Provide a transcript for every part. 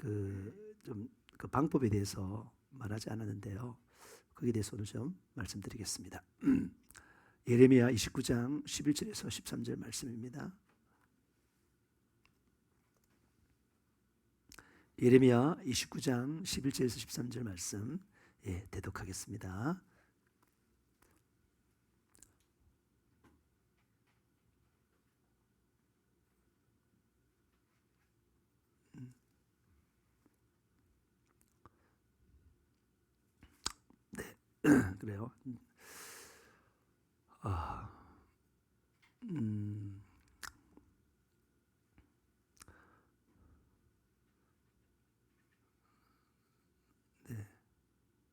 그 방법에 대해서 말하지 않았는데요. 거기에 대해서 오늘 좀 말씀드리겠습니다. 예레미야 29장 11절에서 13절 말씀입니다. 예레미야 29장 11절에서 13절 말씀 대독하겠습니다. 그래요.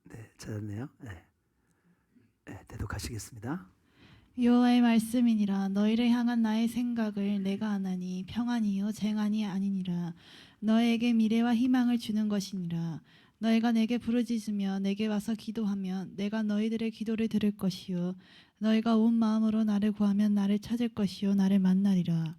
네, 찾았네요. 대독하시겠습니다. 여호와의 말씀이니라. 너희를 향한 나의 생각을 내가 아나니 평안이요 쟁안이 아니니라. 너에게 미래와 희망을 주는 것이니라. 너희가 내게 부르짖으며 내게 와서 기도하면 내가 너희들의 기도를 들을 것이요 너희가 온 마음으로 나를 구하면 나를 찾을 것이요 나를 만나리라.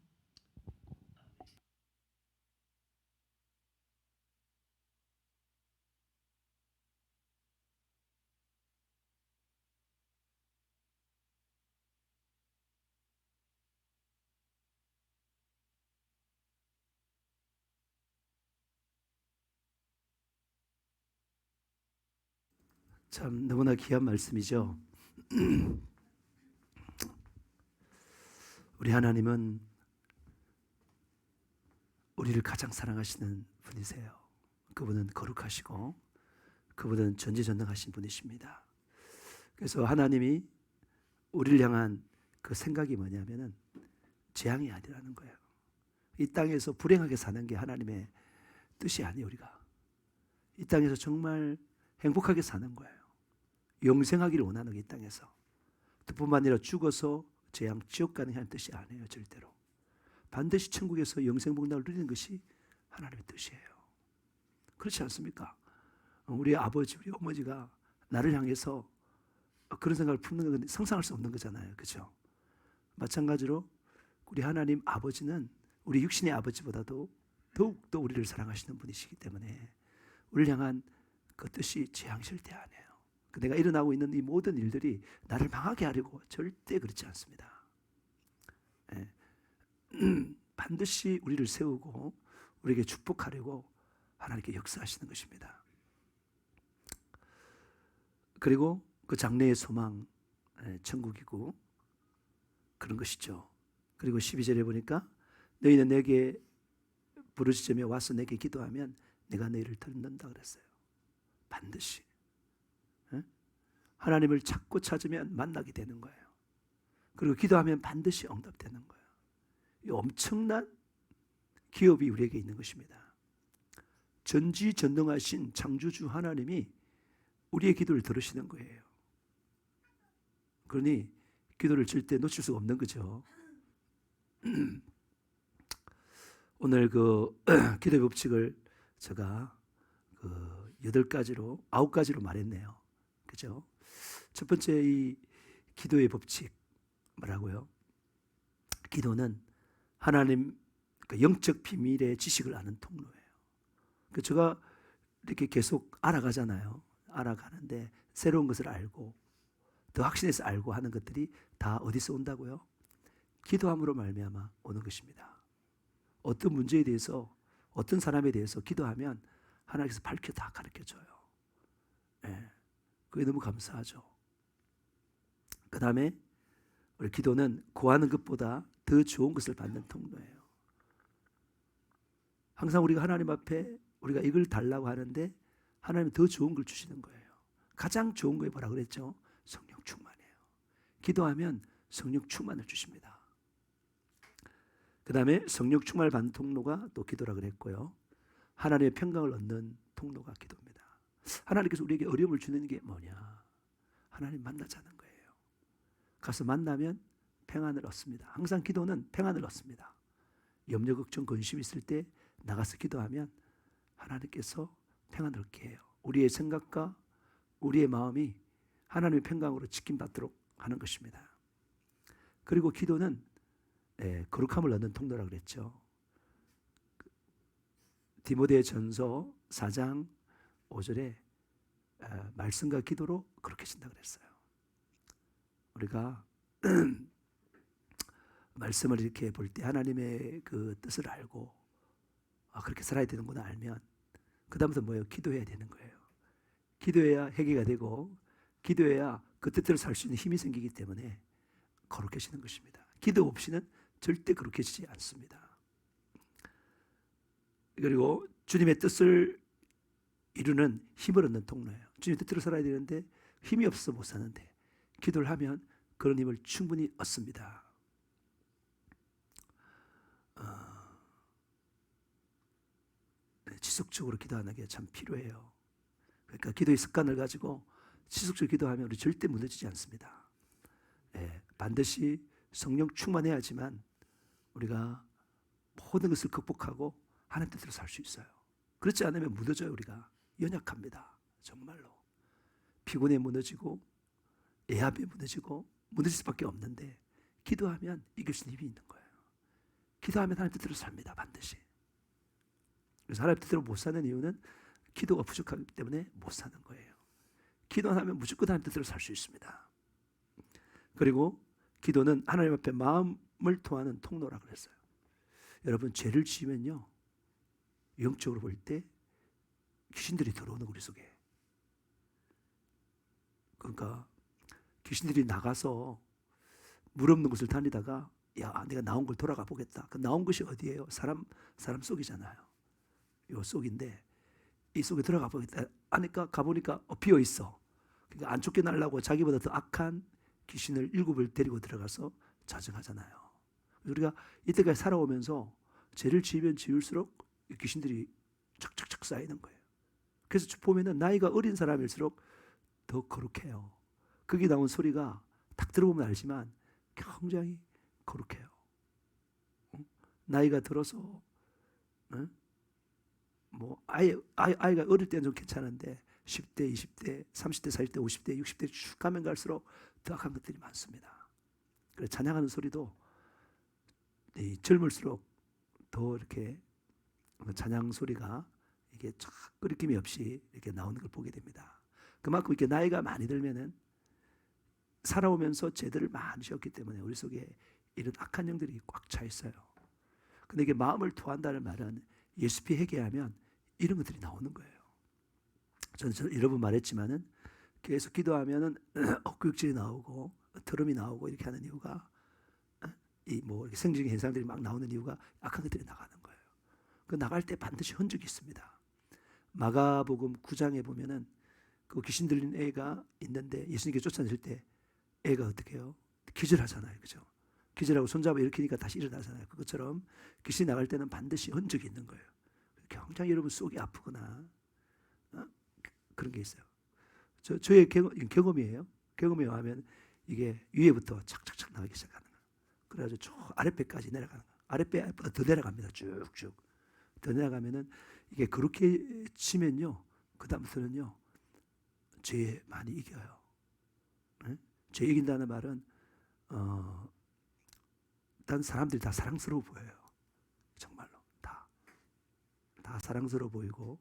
참 너무나 귀한 말씀이죠. 우리 하나님은 우리를 가장 사랑하시는 분이세요. 그분은 거룩하시고 그분은 전지전능하신 분이십니다. 그래서 하나님이 우리를 향한 그 생각이 뭐냐면은 재앙이 아니라는 거예요. 이 땅에서 불행하게 사는 게 하나님의 뜻이 아니에요. 우리가 이 땅에서 정말 행복하게 사는 거예요. 영생하기를 원하는 게 이 땅에서. 뿐만 아니라 죽어서 재앙 지옥 가는 게 하나님의 뜻이 아니에요. 절대로. 반드시 천국에서 영생복락을 누리는 것이 하나님의 뜻이에요. 그렇지 않습니까? 우리 아버지, 우리 어머니가 나를 향해서 그런 생각을 품는 건 상상할 수 없는 거잖아요. 그렇죠? 마찬가지로 우리 하나님 아버지는 우리 육신의 아버지보다도 더욱더 우리를 사랑하시는 분이시기 때문에 우리를 향한 그 뜻이 재앙실대 아니에요. 내가 일어나고 있는 이 모든 일들이 나를 망하게 하려고 절대 그렇지 않습니다. 반드시 우리를 세우고 우리에게 축복하려고 하나님께 역사하시는 것입니다. 그리고 그 장래의 소망, 천국이고 그런 것이죠. 그리고 12절에 보니까 너희는 내게 부르짖으며 와서 내게 기도하면 내가 너희를 듣는다 그랬어요. 반드시. 하나님을 찾고 찾으면 만나게 되는 거예요. 그리고 기도하면 반드시 응답되는 거예요. 이 엄청난 기업이 우리에게 있는 것입니다. 전지전능하신 창조주 하나님이 우리의 기도를 들으시는 거예요. 그러니 기도를 절대 놓칠 수가 없는 거죠. 오늘 그 기도의 법칙을 제가 그 8가지로 9가지로 말했네요. 그죠? 첫 번째 이 기도의 법칙 뭐라고요? 기도는 하나님 영적 비밀의 지식을 아는 통로예요. 제가 이렇게 계속 알아가잖아요. 알아가는데 새로운 것을 알고 더 확신해서 알고 하는 것들이 다 어디서 온다고요? 기도함으로 말미암아 오는 것입니다. 어떤 문제에 대해서 어떤 사람에 대해서 기도하면 하나님께서 밝혀 다 가르쳐줘요. 그게 너무 감사하죠. 그 다음에 우리 기도는 구하는 것보다 더 좋은 것을 받는 통로예요. 항상 우리가 하나님 앞에 우리가 이걸 달라고 하는데 하나님은 더 좋은 걸 주시는 거예요. 가장 좋은 게 뭐라 그랬죠? 성령 충만이에요. 기도하면 성령 충만을 주십니다. 그 다음에 성령 충만을 받는 통로가 또 기도라 그랬고요. 하나님의 평강을 얻는 통로가 기도입니다. 하나님께서 우리에게 어려움을 주는 게 뭐냐? 하나님 만나자는 거예요. 가서 만나면 평안을 얻습니다. 항상 기도는 평안을 얻습니다. 염려, 걱정, 근심이 있을 때 나가서 기도하면 하나님께서 평안을 얻게 해요. 우리의 생각과 우리의 마음이 하나님의 평강으로 지킴받도록 하는 것입니다. 그리고 기도는 거룩함을 얻는 통로라고 그랬죠. 디모데전서 4장 5절에 말씀과 기도로 그렇게 신다 그랬어요. 우리가 말씀을 이렇게 볼 때 하나님의 그 뜻을 알고 그렇게 살아야 되는구나 알면 그 다음부터 뭐예요? 기도해야 되는 거예요. 기도해야 회개가 되고 기도해야 그 뜻대로 살 수 있는 힘이 생기기 때문에 거룩해지는 것입니다. 기도 없이는 절대 거룩해지지 않습니다. 그리고 주님의 뜻을 이루는 힘을 얻는 통로예요. 주님의 뜻대로 살아야 되는데 힘이 없어서 못 사는데 기도를 하면 그런 힘을 충분히 얻습니다. 지속적으로 기도하는 게 참 필요해요. 그러니까 기도의 습관을 가지고 지속적으로 기도하면 우리 절대 무너지지 않습니다. 반드시 성령 충만해야지만 우리가 모든 것을 극복하고 하나님 뜻대로 살 수 있어요. 그렇지 않으면 무너져요. 우리가 연약합니다. 정말로 피곤에 무너지고 애합에 무너지고 무너질 수밖에 없는데 기도하면 이길 수 있는 힘이 있는 거예요. 기도하면 하나님 뜻대로 삽니다. 반드시. 그래서 하나님 뜻대로 못 사는 이유는 기도가 부족하기 때문에 못 사는 거예요. 기도 안 하면 무조건 하나님 뜻대로 살 수 있습니다. 그리고 기도는 하나님 앞에 마음을 통하는 통로라고 그랬어요. 여러분 죄를 지으면요 영적으로 볼 때 귀신들이 들어오는 우리 속에. 그러니까 귀신들이 나가서 물 없는 곳을 다니다가 야 내가 나온 걸 돌아가 보겠다. 그 나온 것이 어디예요? 사람 속이잖아요. 요 속인데 이 속에 들어가 보겠다 하니까 가보니까 비어 있어. 그러니까 안 쫓겨나려고 자기보다 더 악한 귀신을 7을 데리고 들어가서 자정하잖아요. 우리가 이때까지 살아오면서 죄를 지으면 지을수록 귀신들이 착착착 쌓이는 거예요. 그래서 보면은 나이가 어린 사람일수록 더 거룩해요. 거기 나온 소리가 딱 들어보면 알지만 굉장히 거룩해요. 나이가 들어서 뭐 아이가 어릴 때는 좀 괜찮은데 10대, 20대, 30대, 40대, 50대, 60대 쭉 가면 갈수록 더 악한 것들이 많습니다. 그래서 찬양하는 소리도 젊을수록 더 이렇게 찬양 소리가 이게 쫙 끄리낌이 없이 이렇게 나오는 걸 보게 됩니다. 그만큼 이렇게 나이가 많이 들면은 살아오면서 죄들을 많이 지었기 때문에 우리 속에 이런 악한 영들이 꽉 차 있어요. 근데 이게 마음을 토한다는 말은 예수피 회개하면 이런 것들이 나오는 거예요. 저는 여러 번 말했지만은 계속 기도하면은 헛구역질이 나오고 트름이 나오고 이렇게 하는 이유가 이 뭐 생적인 현상들이 막 나오는 이유가 악한 것들이 나가는 거예요. 그 나갈 때 반드시 흔적이 있습니다. 마가복음 9장에 보면은 그 귀신 들린 애가 있는데 예수님께 쫓아내실 때 애가 어떻게 해요? 기절하잖아요. 그죠? 기절하고 손잡아 일으키니까 다시 일어나잖아요. 그것처럼 귀신이 나갈 때는 반드시 흔적이 있는 거예요. 굉장히 여러분 속이 아프거나 그런 게 있어요. 저의 경험이에요. 경험에 의하면 이게 위에부터 착착착 나가기 시작하는 거예요. 그래가지고 저 아랫배까지 내려가는 거예요. 아랫배보다 더 내려갑니다. 쭉쭉. 더 내려가면은 이게 그렇게 치면요. 그 다음부터는요. 죄 많이 이겨요. 네? 죄 이긴다는 말은 일단 사람들이 다 사랑스러워 보여요. 정말로 다 사랑스러워 보이고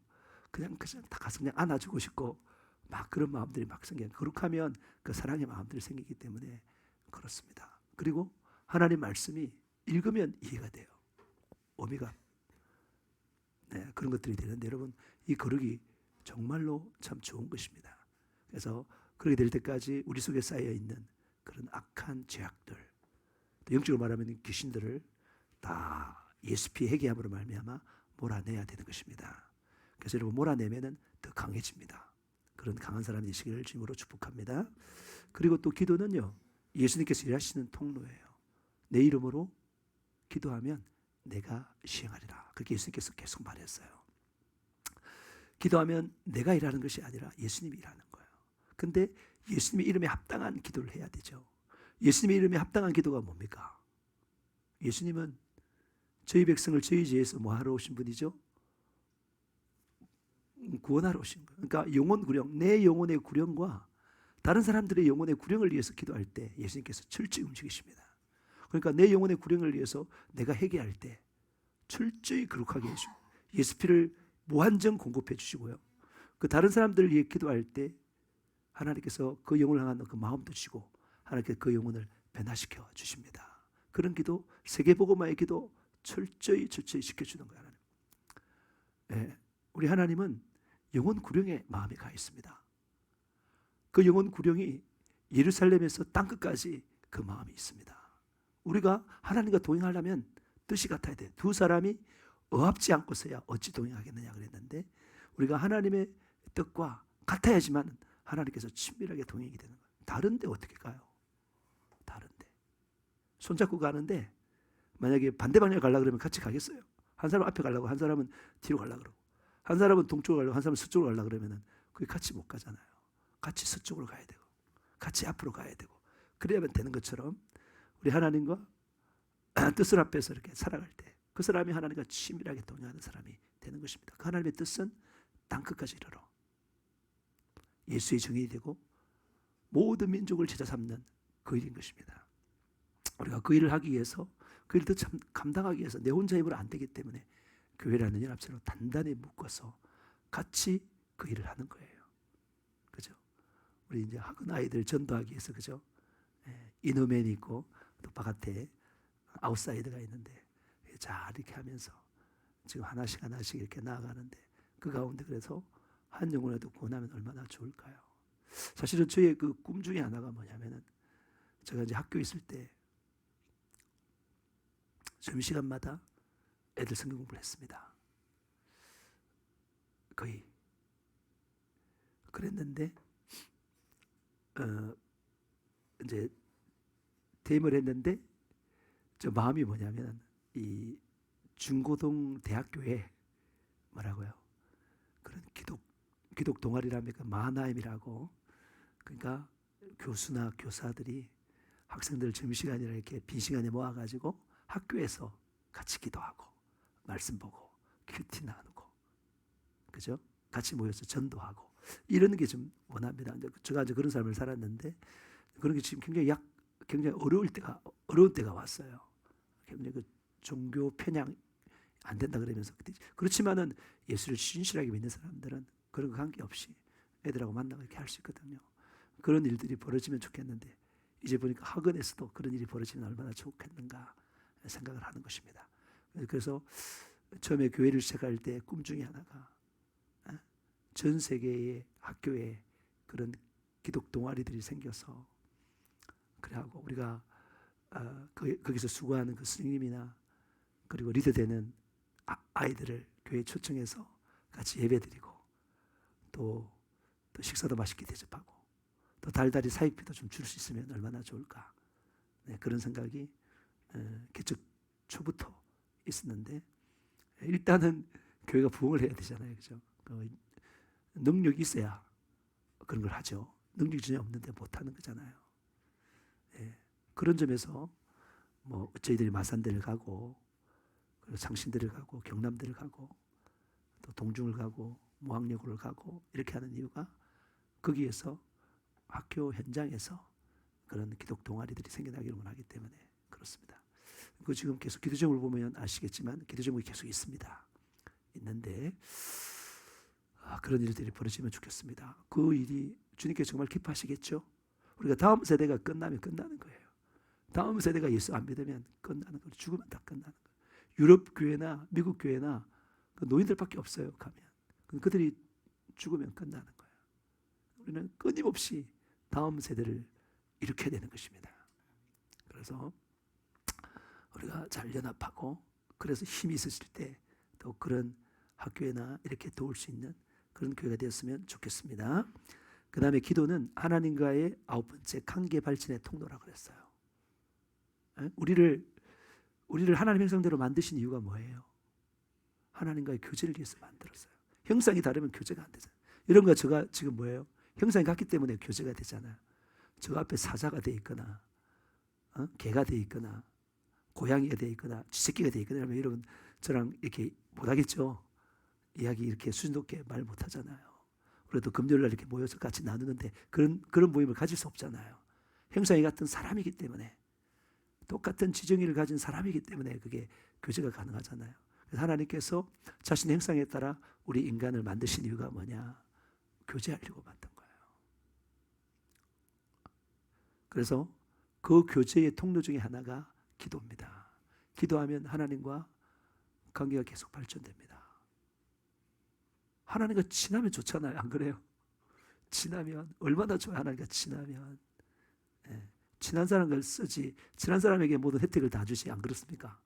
그냥 다 가서 그냥 안아주고 싶고 막 그런 마음들이 막 생겨요. 거룩하면 그 사랑의 마음들이 생기기 때문에 그렇습니다. 그리고 하나님 말씀이 읽으면 이해가 돼요. 의미가 그런 것들이 되는데 여러분 이 거룩이 정말로 참 좋은 것입니다. 그래서 그렇게 될 때까지 우리 속에 쌓여 있는 그런 악한 죄악들, 영적으로 말하면 귀신들을 다 예수피 회개함으로 말미암아 몰아내야 되는 것입니다. 그래서 여러분 몰아내면은 더 강해집니다. 그런 강한 사람이 되시기를 주님으로 축복합니다. 그리고 또 기도는요 예수님께서 일하시는 통로예요. 내 이름으로 기도하면 내가 시행하리라. 그렇게 예수님께서 계속 말했어요. 기도하면 내가 일하는 것이 아니라 예수님이 일하는 거예요. 근데 예수님의 이름에 합당한 기도를 해야 되죠. 예수님의 이름에 합당한 기도가 뭡니까? 예수님은 저희 백성을 저희 죄에서 뭐 하러 오신 분이죠? 구원하러 오신 거예요. 그러니까 영혼 구령, 내 영혼의 구령과 다른 사람들의 영혼의 구령을 위해서 기도할 때 예수님께서 철저히 움직이십니다. 그러니까 내 영혼의 구령을 위해서 내가 회개할 때 철저히 거룩하게 해주고 예수 피를 무한정 공급해 주시고요. 그 다른 사람들을 위해 기도할 때 하나님께서 그 영혼을 향한 그 마음도 주시고 하나님께서 그 영혼을 변화시켜 주십니다. 그런 기도, 세계복음화의 기도 철저히 지켜주는 거예요. 하나님. 예, 우리 하나님은 영혼 구령의 마음이 가 있습니다. 그 영혼 구령이 예루살렘에서 땅끝까지 그 마음이 있습니다. 우리가 하나님과 동행하려면 뜻이 같아야 돼. 두 사람이 어합지 않고서야 어찌 동행하겠느냐 그랬는데 우리가 하나님의 뜻과 같아야지만 하나님께서 친밀하게 동행이 되는 거예요. 다른데 어떻게 가요? 다른데 손잡고 가는데 만약에 반대 방향을 가려고 그러면 같이 가겠어요? 한 사람은 앞에 가려고 한 사람은 뒤로 가려고 그러고 한 사람은 동쪽으로 가려고 한 사람은 서쪽으로 가려고 그러면 그게 같이 못 가잖아요. 같이 서쪽으로 가야 되고 같이 앞으로 가야 되고 그래야만 되는 것처럼 우리 하나님과 뜻을 앞에서 이렇게 살아갈 때 그 사람이 하나님과 친밀하게 동행하는 사람이 되는 것입니다. 그 하나님의 뜻은 땅끝까지 이르러 예수의 증인이 되고 모든 민족을 제자 삼는 그 일인 것입니다. 우리가 그 일을 하기 위해서 그 일을 감당하기 위해서 내 혼자 힘으로 안 되기 때문에 교회라는 연합체로 단단히 묶어서 같이 그 일을 하는 거예요. 그죠? 우리 이제 학원 아이들 전도하기 위해서 그죠? 이너맨이 있고 또 바깥에 아웃사이드가 있는데 자 이렇게 하면서 지금 하나씩 이렇게 나아가는데 그 가운데 그래서 한 영혼에도 구원하면 얼마나 좋을까요? 사실은 저의 그 꿈 중에 하나가 뭐냐면은 제가 이제 학교에 있을 때 점심시간마다 애들 성경 공부를 했습니다. 거의 그랬는데 이제 퇴임을 했는데 저 마음이 뭐냐면 이 중고동 대학교에 뭐라고요? 그런 기독 동아리라면 그 마하나임이라고 그러니까 교수나 교사들이 학생들 점심시간이라 이렇게 빈 시간에 모아가지고 학교에서 같이 기도하고 말씀 보고 큐티 나누고 그죠? 같이 모여서 전도하고 이런 게 좀 원합니다. 제가 이제 그런 삶을 살았는데 그런 게 지금 굉장히 어려운 때가 왔어요. 굉장히 그 종교 편향 안 된다 그러면서 그렇지만은 예수를 신실하게 믿는 사람들은 그런 거 관계없이 애들하고 만나고 이렇게 할 수 있거든요. 그런 일들이 벌어지면 좋겠는데 이제 보니까 학원에서도 그런 일이 벌어지면 얼마나 좋겠는가 생각을 하는 것입니다. 그래서 처음에 교회를 시작할 때 꿈 중에 하나가 전 세계의 학교에 그런 기독 동아리들이 생겨서 그래하고 우리가 거기서 수고하는 그 스님이나 그리고 리더되는 아이들을 교회에 초청해서 같이 예배드리고 또 식사도 맛있게 대접하고 또 달달이 사익비도 좀 줄 수 있으면 얼마나 좋을까. 네, 그런 생각이 개척 초부터 있었는데 일단은 교회가 부흥을 해야 되잖아요. 그죠? 능력이 있어야 그런 걸 하죠. 능력이 전혀 없는데 못하는 거잖아요. 네, 그런 점에서 뭐 저희들이 마산대를 가고 그리고 창신대를 가고 경남대를 가고 또 동중을 가고 모항여고를 가고 이렇게 하는 이유가 거기에서 학교 현장에서 그런 기독 동아리들이 생겨나기를 원하기 때문에 그렇습니다. 그 지금 계속 기도 제목을 보면 아시겠지만 기도 제목이 계속 있습니다. 있는데 그런 일들이 벌어지면 좋겠습니다. 그 일이 주님께 정말 기뻐하시겠죠? 우리가 다음 세대가 끝나면 끝나는 거예요. 다음 세대가 예수 안 믿으면 끝나는 거예요. 죽으면 다 끝나는 거예요. 유럽 교회나 미국 교회나 그 노인들밖에 없어요. 가면 그들이 죽으면 끝나는 거예요. 우리는 끊임없이 다음 세대를 일으켜야 되는 것입니다. 그래서 우리가 잘 연합하고 그래서 힘이 있으실 때 또 그런 학교에나 이렇게 도울 수 있는 그런 교회가 되었으면 좋겠습니다. 그 다음에 기도는 하나님과의 9번째 관계 발전의 통로라고 그랬어요. 우리를 하나님 형상대로 만드신 이유가 뭐예요? 하나님과의 교제를 위해서 만들었어요. 형상이 다르면 교제가 안 되잖아요. 이런 거 제가 지금 뭐예요? 형상이 같기 때문에 교제가 되잖아요. 저 앞에 사자가 돼 있거나 개가 돼 있거나 고양이가 돼 있거나 쥐새끼가 돼 있거나 하면 여러분 저랑 이렇게 못하겠죠. 이야기 이렇게 수준 높게 말 못하잖아요. 그래도 금요일날 이렇게 모여서 같이 나누는데 그런 모임을 가질 수 없잖아요. 형상이 같은 사람이기 때문에 똑같은 지정의를 가진 사람이기 때문에 그게 교제가 가능하잖아요. 그래서 하나님께서 자신의 형상에 따라 우리 인간을 만드신 이유가 뭐냐? 교제하려고 만든 거예요. 그래서 그 교제의 통로 중에 하나가 기도입니다. 기도하면 하나님과 관계가 계속 발전됩니다. 하나님과 친하면 좋잖아요. 안 그래요? 친하면 얼마나 좋아요. 하나님과 친하면. 예. 친한 사람을 쓰지 친한 사람에게 모든 혜택을 다 주지 안 그렇습니까?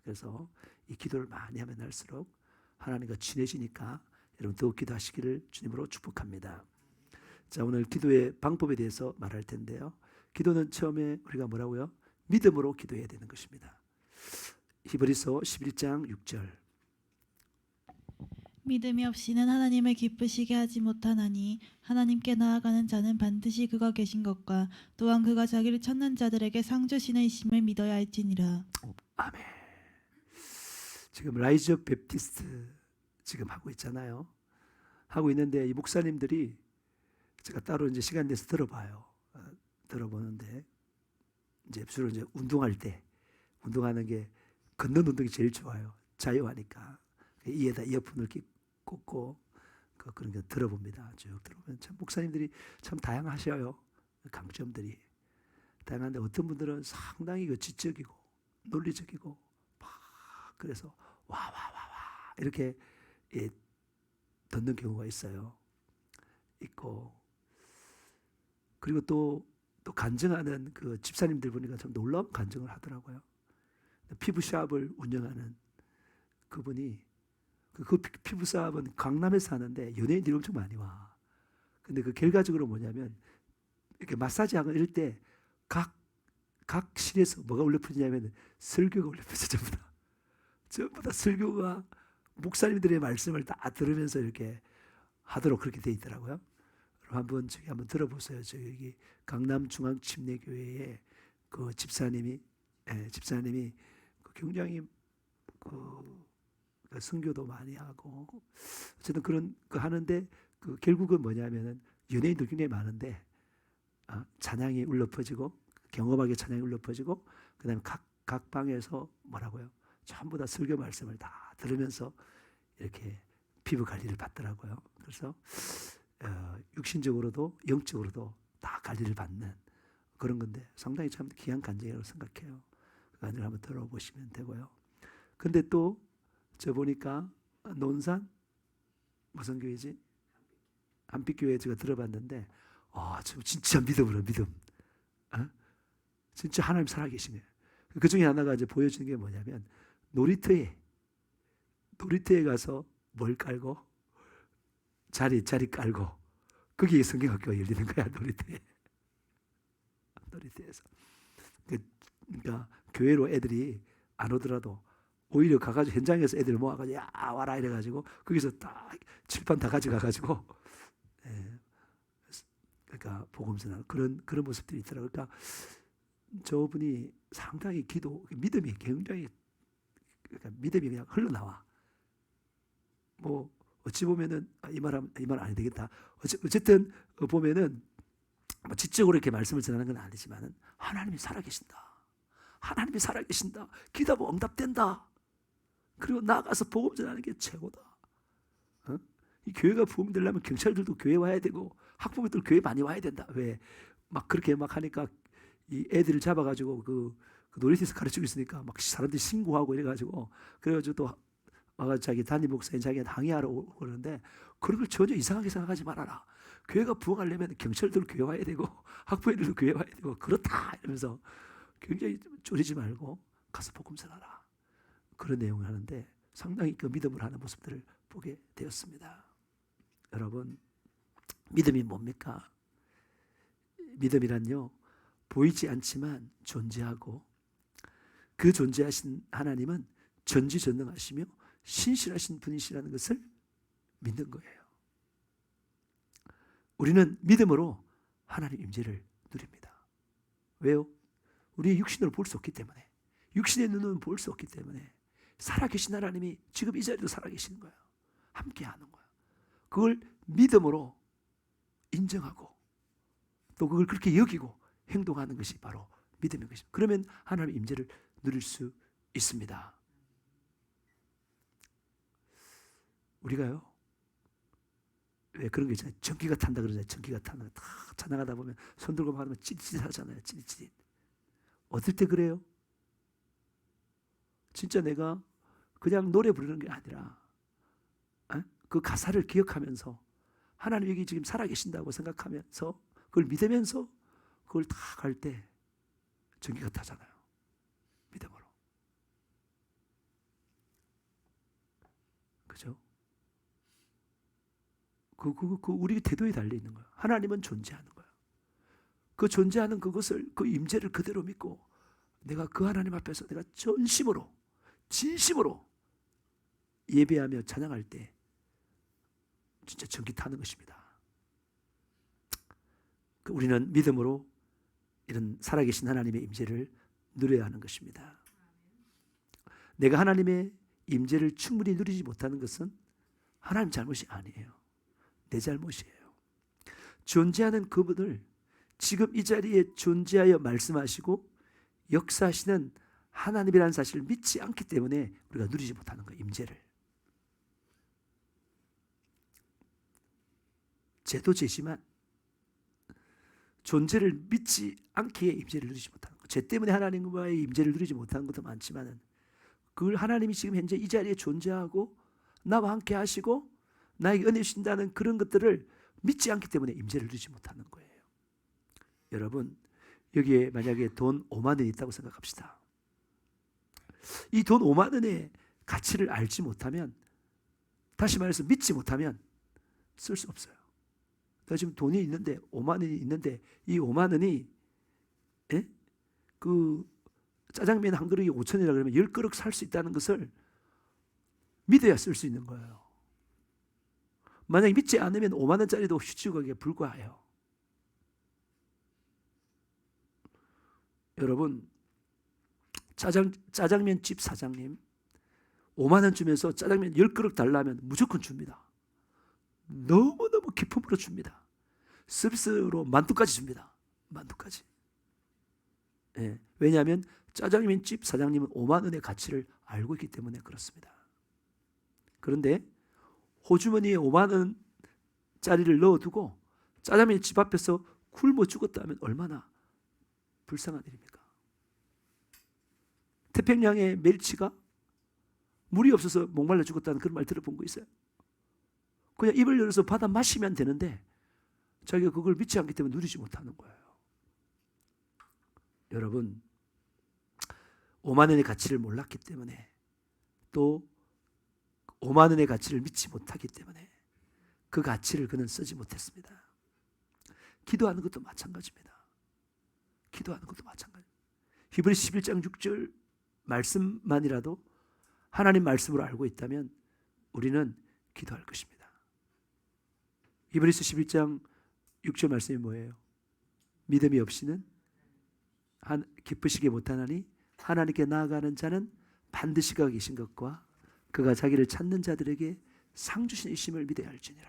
그래서 이 기도를 많이 하면 할수록 하나님과 친해지니까 여러분 더욱 기도하시기를 주님으로 축복합니다. 자, 오늘 기도의 방법에 대해서 말할 텐데요. 기도는 처음에 우리가 뭐라고요? 믿음으로 기도해야 되는 것입니다. 히브리서 11장 6절. 믿음이 없이는 하나님을 기쁘시게 하지 못하나니 하나님께 나아가는 자는 반드시 그가 계신 것과 또한 그가 자기를 찾는 자들에게 상 주시는 이심을 믿어야 할지니라. 아멘. 지금 라이즈 업 베프티스트 지금 하고 있잖아요. 하고 있는데 이 목사님들이 제가 따로 이제 시간 내서 들어봐요. 들어보는데 이제 주로 이제 운동할 때 운동하는 게 걷는 운동이 제일 좋아요. 자유하니까 이에다 이어폰을 꽂고 그런 거 들어봅니다. 쭉 들어보면 참 목사님들이 참 다양하셔요. 강점들이 다양한데 어떤 분들은 상당히 지적이고 논리적이고 막 그래서 와와와와 이렇게 듣는 경우가 있어요. 있고 그리고 또 간증하는 그 집사님들 보니까 참 놀라운 간증을 하더라고요. 피부샵을 운영하는 그분이 그 피부샵은 강남에서 하는데 연예인들이 엄청 많이 와. 근데 그 결과적으로 뭐냐면 이렇게 마사지하고 이럴 때 각 실에서 뭐가 울려 퍼지냐면 설교가 울려 퍼져 전부 다 설교가 목사님들의 말씀을 다 들으면서 이렇게 하도록 그렇게 돼 있더라고요. 한번 들어보세요. 저기 강남중앙침례교회의 그 집사님이 굉장히 선교도 많이 하고 어쨌든 그런 거 하는데 그 결국은 뭐냐면은 연예인도 굉장히 많은데 찬양이 울려 퍼지고 경험하게 찬양이 울려 퍼지고 그다음에 각 방에서 뭐라고요? 전부 다 설교 말씀을 다 들으면서 이렇게 피부 관리를 받더라고요. 그래서 육신적으로도 영적으로도 다 관리를 받는 그런 건데 상당히 참 귀한 간증이라고 생각해요. 그 간증을 한번 들어보시면 되고요. 근데 또 저 보니까 논산 무슨 교회지? 한빛교회 제가 들어봤는데 저 진짜 믿음으로 믿음. 진짜 하나님 살아계시네. 그 중에 하나가 이제 보여주는 게 뭐냐면 놀이터에 가서 뭘 깔고 자리 깔고 거기에 성경학교가 열리는 거야. 놀이터에서. 그러니까 교회로 애들이 안 오더라도 오히려 가가지고 현장에서 애들 모아가지고 야 와라 이래가지고 거기서 딱 칠판 다 가져가가지고 그러니까 복음 전하는 그런 모습들이 있더라고요. 그러니까 저분이 상당히 믿음이 굉장히 그러니까 믿음이 그냥 흘러나와. 뭐 어찌 보면은 이 말 안 되겠다. 어쨌든 보면은 뭐 지적으로 이렇게 말씀을 전하는 건 아니지만은 하나님이 살아계신다. 하나님이 살아계신다. 기도하면 응답된다. 그리고 나가서 복음 전하는 게 최고다. 이 교회가 부흥 되려면 경찰들도 교회 와야 되고 학부모들 교회 많이 와야 된다. 왜? 막 그렇게 막 하니까 이 애들을 잡아가지고 그 놀이터에서 가르치고 있으니까 막 사람들이 신고하고 이래가지고 그래가지고 또 와가지고 자기 담임 목사님 자기한테 항의하러 그러는데 그런 걸 전혀 이상하게 생각하지 말아라. 교회가 부흥하려면 경찰들 교회 와야 되고 학부모들도 교회 와야 되고 그렇다 이러면서 굉장히 쪼리지 말고 가서 복음 전하라. 그런 내용을 하는데 상당히 그 믿음을 하는 모습들을 보게 되었습니다. 여러분 믿음이 뭡니까? 믿음이란요 보이지 않지만 존재하고 그 존재하신 하나님은 전지전능하시며 신실하신 분이시라는 것을 믿는 거예요. 우리는 믿음으로 하나님 임재를 누립니다. 왜요? 우리의 육신으로 볼 수 없기 때문에 육신의 눈은 볼 수 없기 때문에 살아계신 하나님이 지금 이 자리도 살아계시는 거예요. 함께하는 거예요. 그걸 믿음으로 인정하고 또 그걸 그렇게 여기고 행동하는 것이 바로 믿음인 것입니다. 그러면 하나님의 임재를 누릴 수 있습니다. 우리가요, 왜 그런 거 있잖아요. 전기가 탄다 그러잖아요. 전기가 타는 다 찬양하다 보면 손 들고 하면 찌릿찌릿 하잖아요. 찌릿찌릿. 어떨 때 그래요? 진짜 내가 그냥 노래 부르는 게 아니라 그 가사를 기억하면서 하나님 여기 지금 살아계신다고 생각하면서 그걸 믿으면서 그걸 다 갈 때 전기가 타잖아요. 믿음으로. 그죠? 우리 태도에 달려 있는 거예요. 하나님은 존재하는 거예요. 그 존재하는 그것을, 그 임재를 그대로 믿고 내가 그 하나님 앞에서 내가 전심으로, 진심으로 예배하며 찬양할 때 진짜 전기 타는 것입니다. 우리는 믿음으로 이런 살아계신 하나님의 임재를 누려야 하는 것입니다. 내가 하나님의 임재를 충분히 누리지 못하는 것은 하나님 잘못이 아니에요. 내 잘못이에요. 존재하는 그분을 지금 이 자리에 존재하여 말씀하시고 역사하시는 하나님이라는 사실을 믿지 않기 때문에 우리가 누리지 못하는 거예요. 임재를. 죄도 죄지만 존재를 믿지 않기에 임재를 누리지 못하는 거예요. 죄 때문에 하나님과의 임재를 누리지 못하는 것도 많지만 그걸 하나님이 지금 현재 이 자리에 존재하고 나와 함께 하시고 나에게 은혜 주신다는 그런 것들을 믿지 않기 때문에 임재를 누리지 못하는 거예요. 여러분, 여기에 만약에 돈 5만 원 있다고 생각합시다. 이 돈 5만 원의 가치를 알지 못하면, 다시 말해서 믿지 못하면 쓸 수 없어요. 내가 지금 돈이 있는데 5만 원이 있는데 이 5만 원이 그 짜장면 한 그릇이 5천원이라 그러면 10그릇 살 수 있다는 것을 믿어야 쓸 수 있는 거예요. 만약에 믿지 않으면 5만 원짜리도 휴지국에 불과해요. 여러분, 짜장면집 사장님 5만 원 주면서 짜장면 10그릇 달라면 무조건 줍니다. 너무너무 기쁨으로 줍니다. 서비스로 만두까지 줍니다. 만두까지. 왜냐하면 짜장면집 사장님은 5만 원의 가치를 알고 있기 때문에 그렇습니다. 그런데 호주머니에 5만 원짜리를 넣어두고 짜장면집 앞에서 굶어 죽었다면 얼마나 불쌍한 일입니까? 태평양의 멸치가 물이 없어서 목말라 죽었다는 그런 말 들어본 거 있어요? 그냥 입을 열어서 받아 마시면 되는데 자기가 그걸 믿지 않기 때문에 누리지 못하는 거예요. 여러분, 5만 원의 가치를 몰랐기 때문에 또 5만 원의 가치를 믿지 못하기 때문에 그 가치를 그는 쓰지 못했습니다. 기도하는 것도 마찬가지입니다. 기도하는 것도 마찬가지입니다. 히브리서 11장 6절 말씀만이라도 하나님 말씀으로 알고 있다면 우리는 기도할 것입니다. 히브리서 11장 6절 말씀이 뭐예요? 믿음이 없이는 기쁘시게 못하나니 하나님께 나아가는 자는 반드시 그가 계신 것과 그가 자기를 찾는 자들에게 상 주신 이심을 믿어야 할지니라.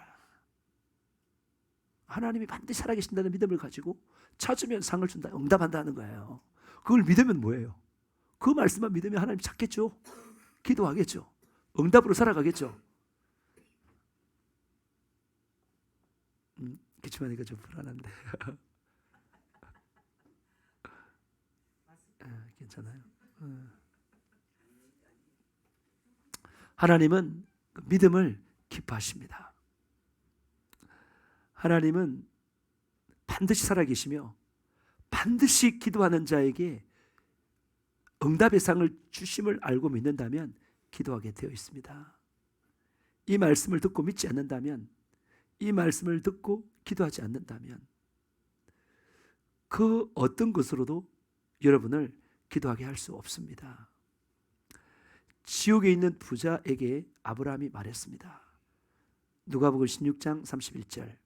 하나님이 반드시 살아계신다는 믿음을 가지고 찾으면 상을 준다, 응답한다는 거예요. 그걸 믿으면 뭐예요? 그 말씀만 믿으면 하나님 찾겠죠. 기도하겠죠. 응답으로 살아가겠죠. 기침하니까 좀 불안한데. 괜찮아요. 하나님은 그 믿음을 기뻐하십니다. 하나님은 반드시 살아계시며 반드시 기도하는 자에게 응답의 상을 주심을 알고 믿는다면 기도하게 되어 있습니다. 이 말씀을 듣고 믿지 않는다면, 이 말씀을 듣고 기도하지 않는다면 그 어떤 것으로도 여러분을 기도하게 할 수 없습니다. 지옥에 있는 부자에게 아브라함이 말했습니다. 누가복음 16장 31절.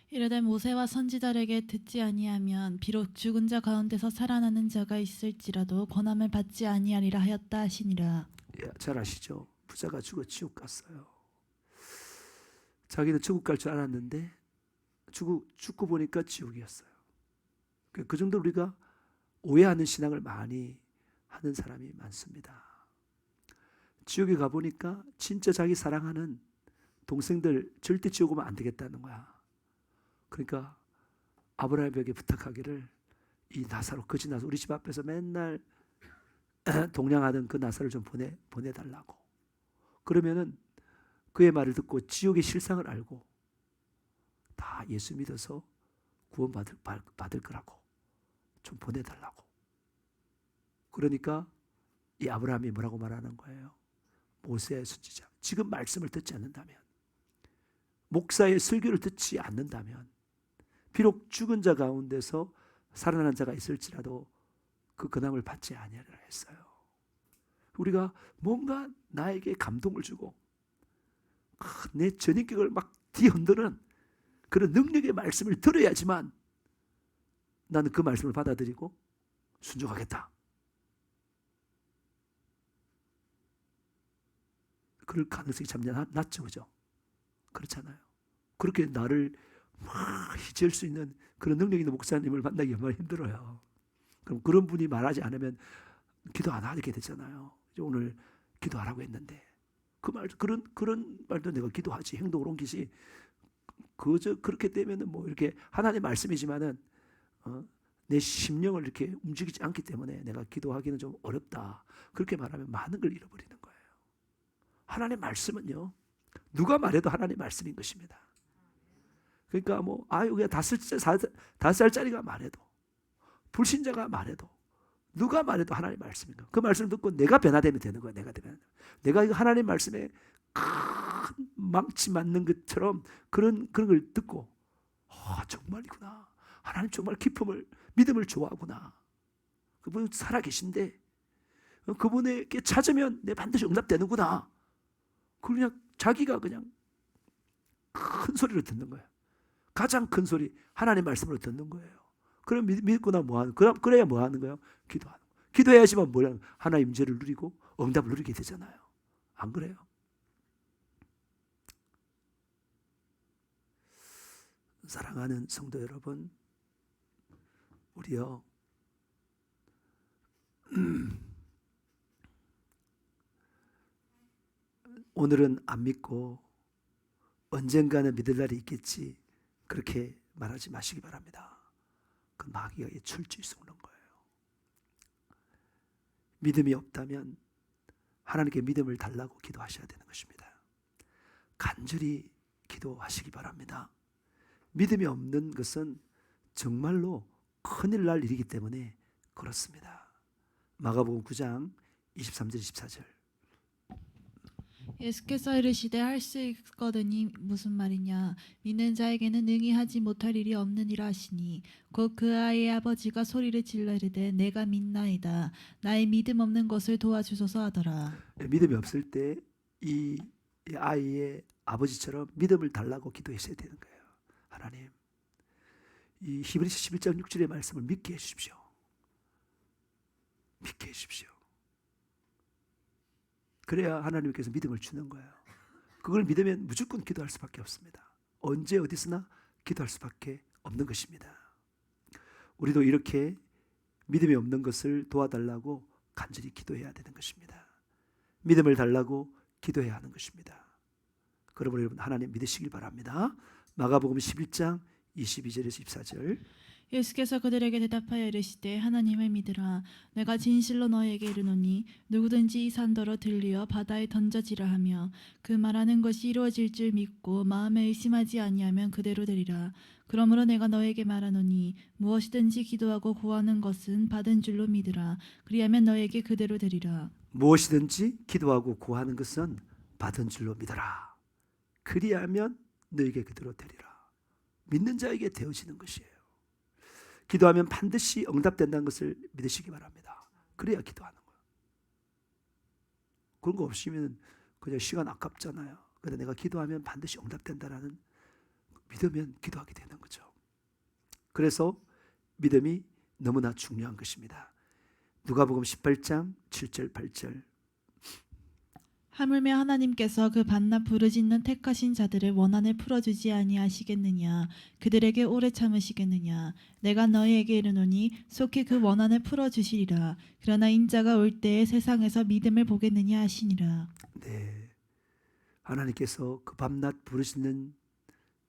이르되 모세와 선지자에게 듣지 아니하면 비록 죽은 자 가운데서 살아나는 자가 있을지라도 권함을 받지 아니하리라 하였다 하시니라. 잘 아시죠? 부자가 죽어 지옥 갔어요. 자기는 천국 갈 줄 알았는데 죽고 보니까 지옥이었어요. 그 정도로 우리가 오해하는 신앙을 많이 하는 사람이 많습니다. 지옥에 가보니까 진짜 자기 사랑하는 동생들 절대 지옥 오면 안 되겠다는 거야. 그러니까 아브라함에게 부탁하기를 이 나사로, 거지 나사로, 우리 집 앞에서 맨날 동냥하던 그 나사를 좀 보내달라고. 그러면은 그의 말을 듣고 지옥의 실상을 알고 다 예수 믿어서 구원받을 거라고 좀 보내달라고. 그러니까 이 아브라함이 뭐라고 말하는 거예요? 모세의 선지자, 지금 말씀을 듣지 않는다면, 목사의 설교를 듣지 않는다면, 비록 죽은 자 가운데서 살아난 자가 있을지라도 그 근함을 받지 아니하리라 했어요. 우리가 뭔가 나에게 감동을 주고 내 전인격을 막 뒤흔드는 그런 능력의 말씀을 들어야지만 나는 그 말씀을 받아들이고 순종하겠다. 그럴 가능성이 참 낮죠, 그죠? 그렇잖아요. 그렇게 나를 막 희재할 수 있는 그런 능력 있는 목사님을 만나기 얼마나 힘들어요. 그럼 그런 분이 말하지 않으면 기도 안 하게 되잖아요. 오늘 기도하라고 했는데 그런 말도 내가 기도하지, 행동을 옮기지. 그저 그렇게 되면은 뭐 이렇게 하나님의 말씀이지만은 내 심령을 이렇게 움직이지 않기 때문에 내가 기도하기는 좀 어렵다. 그렇게 말하면 많은 걸 잃어버리는 거예요. 하나님의 말씀은요, 누가 말해도 하나님의 말씀인 것입니다. 그러니까 뭐 그냥 5살짜리가 말해도, 불신자가 말해도, 누가 말해도 하나님의 말씀인 거예요. 그 말씀을 듣고 내가 변화되면 되는 거예요. 내가 이거 하나님의 말씀에 큰 망치 맞는 것처럼 그런 걸 듣고 정말이구나. 하나님 정말 믿음을 좋아하구나. 그분 살아계신데 그분에게 찾으면 내 반드시 응답되는구나. 그냥 자기가 그냥 큰 소리로 듣는 거예요. 가장 큰 소리, 하나님 말씀으로 듣는 거예요. 그럼 믿고 나면 뭐 하는 거예요? 그래야 뭐 하는 거예요? 기도하는 거예요. 기도해야지만 뭐냐? 하나님 임재를 누리고 응답을 누리게 되잖아요. 안 그래요? 사랑하는 성도 여러분, 우리요, 오늘은 안 믿고 언젠가는 믿을 날이 있겠지, 그렇게 말하지 마시기 바랍니다. 그 마귀가 출주해 쏘는 거예요. 믿음이 없다면 하나님께 믿음을 달라고 기도하셔야 되는 것입니다. 간절히 기도하시기 바랍니다. 믿음이 없는 것은 정말로 큰일 날 일이기 때문에 그렇습니다. 마가복음 9장 23절 24절. 예수께서 이르시되 할 수 있거든이 무슨 말이냐, 믿는 자에게는 능히 하지 못할 일이 없느니라 하시니 곧 그 아이의 아버지가 소리를 질러 이르되 내가 믿나이다, 나의 믿음 없는 것을 도와주소서 하더라. 믿음이 없을 때 이 아이의 아버지처럼 믿음을 달라고 기도하셔야 되는 거예요. 하나님, 이 히브리서 11장 6절의 말씀을 믿게 해주십시오. 믿게 해주십시오. 그래야 하나님께서 믿음을 주는 거예요. 그걸 믿으면 무조건 기도할 수밖에 없습니다. 언제 어디서나 기도할 수밖에 없는 것입니다. 우리도 이렇게 믿음이 없는 것을 도와달라고 간절히 기도해야 되는 것입니다. 믿음을 달라고 기도해야 하는 것입니다. 그러므로 여러분, 하나님 믿으시길 바랍니다. 마가복음 11장 22절에서 24절. 예수께서 그들에게 대답하여 이르시되 하나님을 믿으라. 내가 진실로 너희에게 이르노니 누구든지 이 산더러 들리어 바다에 던져지라 하며 그 말하는 것이 이루어질 줄 믿고 마음에 의심하지 아니하면 그대로 되리라. 그러므로 내가 너에게 말하노니 무엇이든지 기도하고 구하는 것은 받은 줄로 믿으라. 그리하면 너에게 그대로 되리라. 무엇이든지 기도하고 구하는 것은 받은 줄로 믿어라. 그리하면 너에게 그대로 되리라. 믿는 자에게 되어지는 것이에요. 기도하면 반드시 응답된다는 것을 믿으시기 바랍니다. 그래야 기도하는 거예요. 그런 거 없으면 그냥 시간 아깝잖아요. 그런데 내가 기도하면 반드시 응답된다라는 믿으면 기도하게 되는 거죠. 그래서 믿음이 너무나 중요한 것입니다. 누가복음 18장 7절 8절. 하물며 하나님께서 그 밤낮 부르짖는 택하신 자들의 원한을 풀어주지 아니하시겠느냐. 그들에게 오래 참으시겠느냐. 내가 너희에게 이르노니 속히 그 원한을 풀어주시리라. 그러나 인자가 올 때에 세상에서 믿음을 보겠느냐 하시니라. 네, 하나님께서 그 밤낮 부르짖는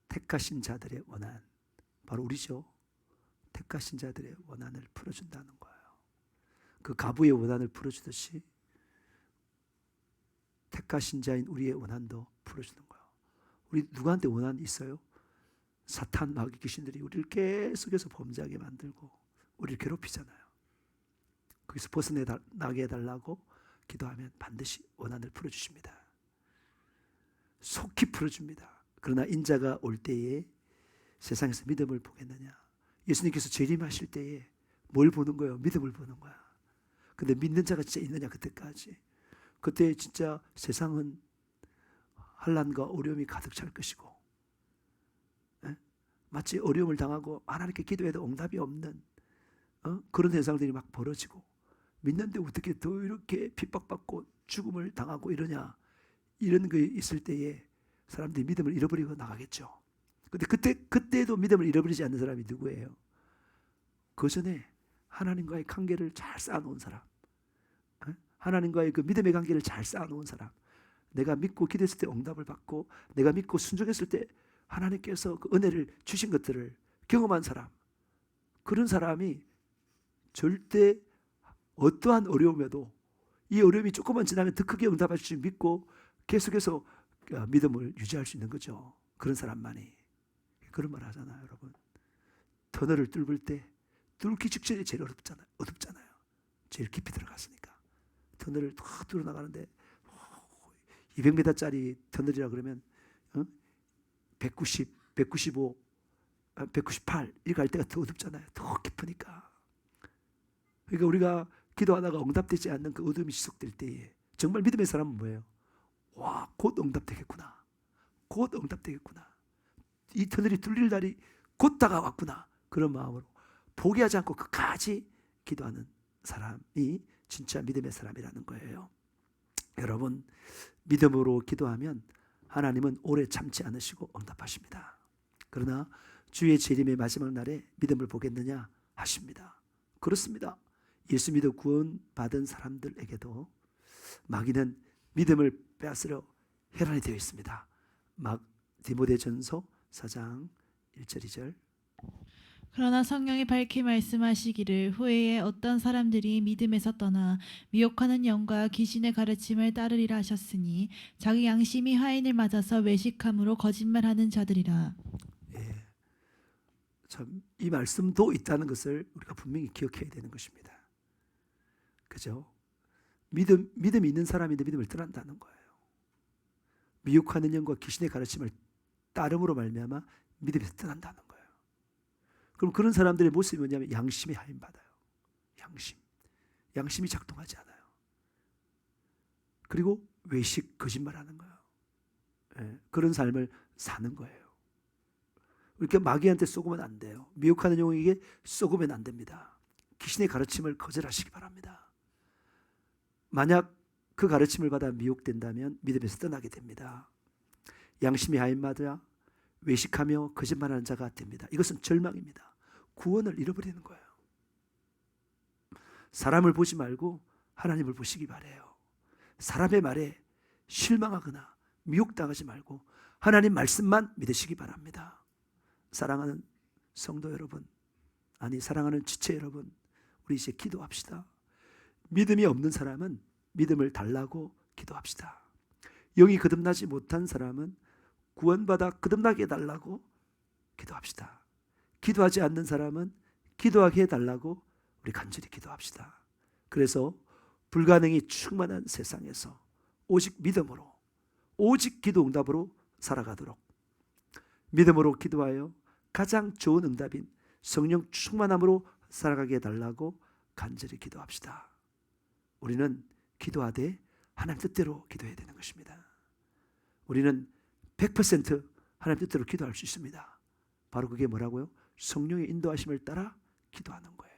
택하신 자들의 원한, 바로 우리죠. 택하신 자들의 원한을 풀어준다는 거예요. 그 가부의 원한을 풀어주듯이 택하신 자인 우리의 원한도 풀어주는 거예요. 우리 누구한테 원한이 있어요? 사탄 마귀 귀신들이 우리를 계속해서 범죄하게 만들고 우리를 괴롭히잖아요. 거기서 벗어나게 해달라고 기도하면 반드시 원한을 풀어주십니다. 속히 풀어줍니다. 그러나 인자가 올 때에 세상에서 믿음을 보겠느냐. 예수님께서 재림하실 때에 뭘 보는 거예요? 믿음을 보는 거야. 근데 믿는 자가 진짜 있느냐 그때까지. 그때 진짜 세상은 환난과 어려움이 가득 찰 것이고, 마치 어려움을 당하고 하나님께 기도해도 응답이 없는 그런 현상들이 막 벌어지고, 믿는데 어떻게 더 이렇게 핍박받고 죽음을 당하고 이러냐, 이런 게 있을 때에 사람들이 믿음을 잃어버리고 나가겠죠. 근데 그때도 믿음을 잃어버리지 않는 사람이 누구예요? 그 전에 하나님과의 관계를 잘 쌓아놓은 사람, 하나님과의 그 믿음의 관계를 잘 쌓아놓은 사람, 내가 믿고 기도했을 때 응답을 받고 내가 믿고 순종했을 때 하나님께서 그 은혜를 주신 것들을 경험한 사람, 그런 사람이 절대 어떠한 어려움에도 이 어려움이 조금만 지나면 더 크게 응답할 수 믿고 계속해서 믿음을 유지할 수 있는 거죠. 그런 사람만이. 그런 말 하잖아요, 여러분. 터널을 뚫을 때 뚫기 직전이 제일 어둡잖아요. 제일 깊이 들어갔으니까. 터널을 탁 뚫어 나가는데 200m짜리 터널이라 그러면 190, 195, 198 이렇게 갈 때가 더 어둡잖아요. 더 깊으니까. 그러니까 우리가 기도하다가 응답되지 않는 그 어둠이 지속될 때에 정말 믿음의 사람은 뭐예요? 와, 곧 응답되겠구나. 곧 응답되겠구나. 이 터널이 뚫릴 날이 곧 다가왔구나. 그런 마음으로 포기하지 않고 끝까지 기도하는 사람이 진짜 믿음의 사람이라는 거예요. 여러분, 믿음으로 기도하면 하나님은 오래 참지 않으시고 응답하십니다. 그러나 주의 재림의 마지막 날에 믿음을 보겠느냐 하십니다. 그렇습니다. 예수 믿어 구원받은 사람들에게도 마귀는 믿음을 빼앗으려 혈안이 되어 있습니다. 디모데전서 4장 1절 2절. 그러나 성령이 밝히 말씀하시기를 후에 어떤 사람들이 믿음에서 떠나 미혹하는 영과 귀신의 가르침을 따르리라 하셨으니 자기 양심이 하인을 맞아서 외식함으로 거짓말하는 자들이라. 예, 참 이 말씀도 있다는 것을 우리가 분명히 기억해야 되는 것입니다. 그죠? 믿음이 있는 사람인데 믿음을 떠난다는 거예요. 미혹하는 영과 귀신의 가르침을 따름으로 말미암아 믿음에서 떠난다는 거예요. 그럼 그런 사람들의 모습이 뭐냐면 양심이 하인받아요. 양심이 작동하지 않아요. 그리고 외식, 거짓말하는 거예요. 그런 삶을 사는 거예요. 그러니까 마귀한테 쏘으면 안 돼요. 미혹하는 영에게 쏘으면 안 됩니다. 귀신의 가르침을 거절하시기 바랍니다. 만약 그 가르침을 받아 미혹된다면 믿음에서 떠나게 됩니다. 양심이 하인받아 외식하며 거짓말하는 자가 됩니다. 이것은 절망입니다. 구원을 잃어버리는 거예요. 사람을 보지 말고 하나님을 보시기 바라요. 사람의 말에 실망하거나 미혹당하지 말고 하나님 말씀만 믿으시기 바랍니다. 사랑하는 성도 여러분, 사랑하는 지체 여러분, 우리 이제 기도합시다. 믿음이 없는 사람은 믿음을 달라고 기도합시다. 영이 거듭나지 못한 사람은 구원받아 거듭나게 해달라고 기도합시다. 기도하지 않는 사람은 기도하게 해달라고 우리 간절히 기도합시다. 그래서 불가능이 충만한 세상에서 오직 믿음으로, 오직 기도 응답으로 살아가도록, 믿음으로 기도하여 가장 좋은 응답인 성령 충만함으로 살아가게 해달라고 간절히 기도합시다. 우리는 기도하되 하나님 뜻대로 기도해야 되는 것입니다. 우리는 100% 하나님 뜻대로 기도할 수 있습니다. 바로 그게 뭐라고요? 성령의 인도하심을 따라 기도하는 거예요.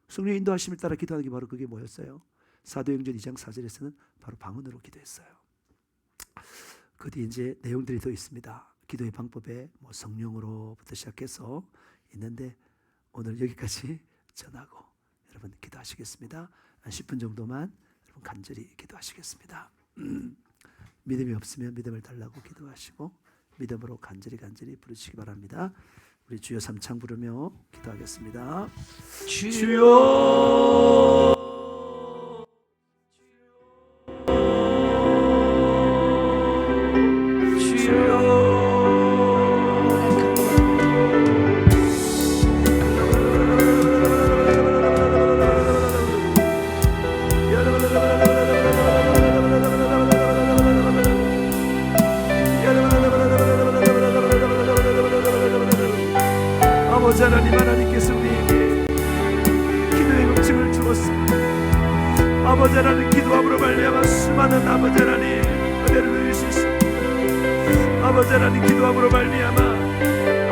성령의 인도하심을 따라 기도하는 게 바로 그게 뭐였어요? 사도행전 2장 4절에서는 바로 방언으로 기도했어요. 그 뒤에 이제 내용들이 더 있습니다. 기도의 방법에 뭐 성령으로부터 시작해서 있는데 오늘 여기까지 전하고 여러분 기도하시겠습니다. 한 10분 정도만 여러분 간절히 기도하시겠습니다. 믿음이 없으면 믿음을 달라고 기도하시고 믿음으로 간절히 부르시기 바랍니다. 우리 주여 삼창 부르며 기도하겠습니다. 주여 아버지 하나님, 하나님께서 우리에게 기도의 음식을 주었습니다. 아버지 하나님, 기도함으로 말미암아 수많은 아버지 하나님 은혜를 누릴 수 있습니다. 아버지 하나님, 기도함으로 말미암아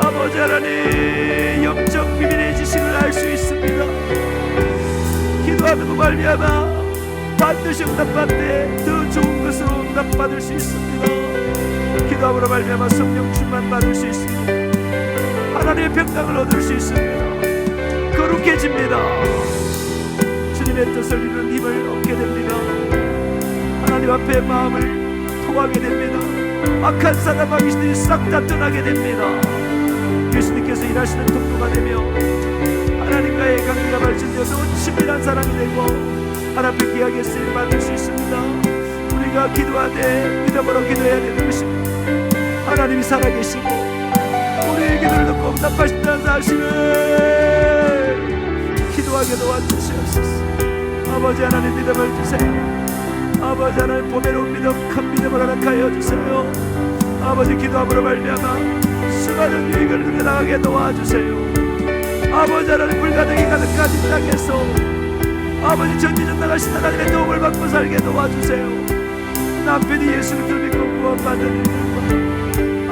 아버지 하나님 영적 비밀의 지식을 알 수 있습니다. 기도함으로 말미암아 반드시 응답받되 더 좋은 것으로 응답받을 수 있습니다. 기도함으로 말미암아 성령 충만 받을 수 있습니다. 하나님의 평강을 얻을 수 있습니다. 거룩해집니다. 주님의 뜻을 이루는 힘을 얻게 됩니다. 하나님 앞에 마음을 토하게 됩니다. 악한 사람 마귀들이 싹 다 떠나게 됩니다. 예수님께서 일하시는 통로가 되며 하나님과의 관계가 발전되어 더 친밀한 사람이 되고 하나님의 귀하게 쓰임 받을 수 있습니다. 우리가 기도하되 믿음으로 기도해야 되는 것입니다. 하나님이 살아계시고 우리의 기도를 듣고 응답하신다는 사실을 기도하게 도와주시옵소서. 아버지 하나님, 믿음을 주세요. 아버지 하나님, 보배로운 믿음, 큰 믿음을 허락하여 주세요. 아버지, 기도함으로 말미암아 수많은 유익을 누려나가게 도와주세요. 아버지 하나님, 불가능이 가득한 이 땅에서 아버지 전지전능하신 하나님의 도움을 받고 살게 도와주세요. 남편이 예수를 믿고 구원받는 일들과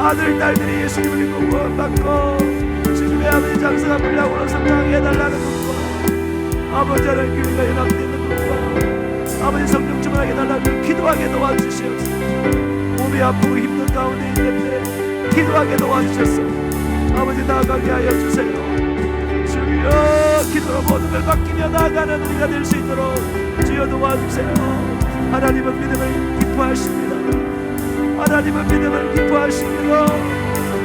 아들, 딸들이 예수님을 믿고 구원받고 주님의 아버지 장성한 분량으로 성장하게 해달라는 것과 아버지 하나님, 교회가 연합되는 것과 아버지 성령 충만하게 해달라는 것 기도하게 도와주시옵소서. 몸이 아프고 힘든 가운데 있는데 기도하게 도와주셔서 아버지 나아가게 하여 주세요. 주여, 기도로 모든 걸 맡기며 나아가는 우리가 될 수 있도록 주여 도와주세요. 하나님은 믿음을 기뻐하십니다. 하나님은 믿음을 기뻐하십니다.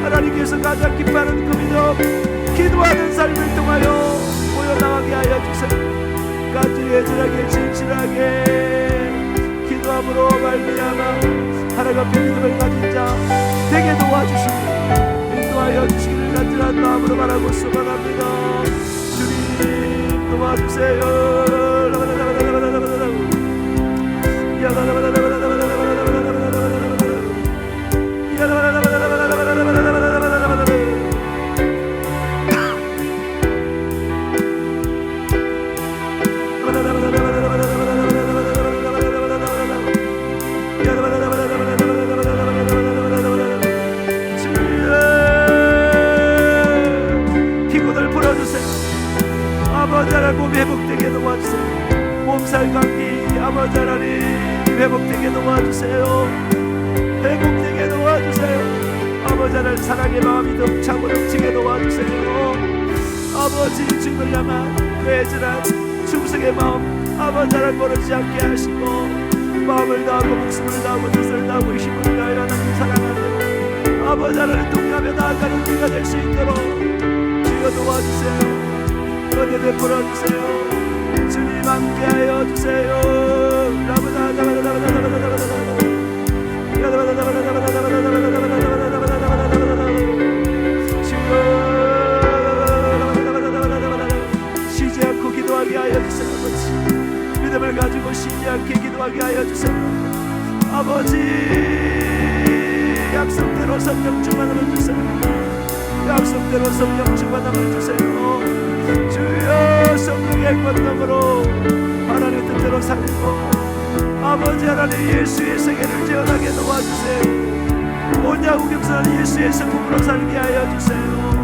하나님께서 가장 기뻐하는 그 믿음, 기도하는 삶을 통하여 보여나가게 하여 주세요. 간절히 애절하게 진실하게 기도함으로 말미암아 하나님 앞에 믿음을 가진 자 되게 도와주시고 인도하여 주시기를 간절한 마음으로 바라고 소망합니다. 주님 도와주세요. 피곤을 풀어주세요. 아버지 하나님, 몸이 회복되게 도와주세요. 몸살 감기 아버지 하나님 회복되게 도와주세요. 회복되게 도와주세요. 아버지 하나님, 사랑의 마음이 더 차고 넘치게 도와주세요. 아버지, 주님을 향한 그 애절한 충성의 마음 아버지 하나님 버리지 않게 하시고 마음을 다하고 목숨을 다하고 뜻을 다하고 힘을 다하여 하나님 사랑하며 아버지 하나님 동의하며 나아가는 우리가 될 수 있도록 주여 도와주세요. 은혜 베풀어주세요. 주님 함께하여 주세요. 쉬지 않고 기도하게 하여 주세요. 아버지, 믿음을 가지고 쉬지 않게 기도하게 하여 주세요. 아버지, 약속대로 성령 충만함을 주세요. 약속대로 성령 충만함을 주세요. 주여, 성령의 권능으로 하나님의 뜻대로 살고 아버지 하나님, 예수의 세계를 재현하게 도와주세요. 온 야구 겸손한 예수의 성품으로 살게 하여 주세요.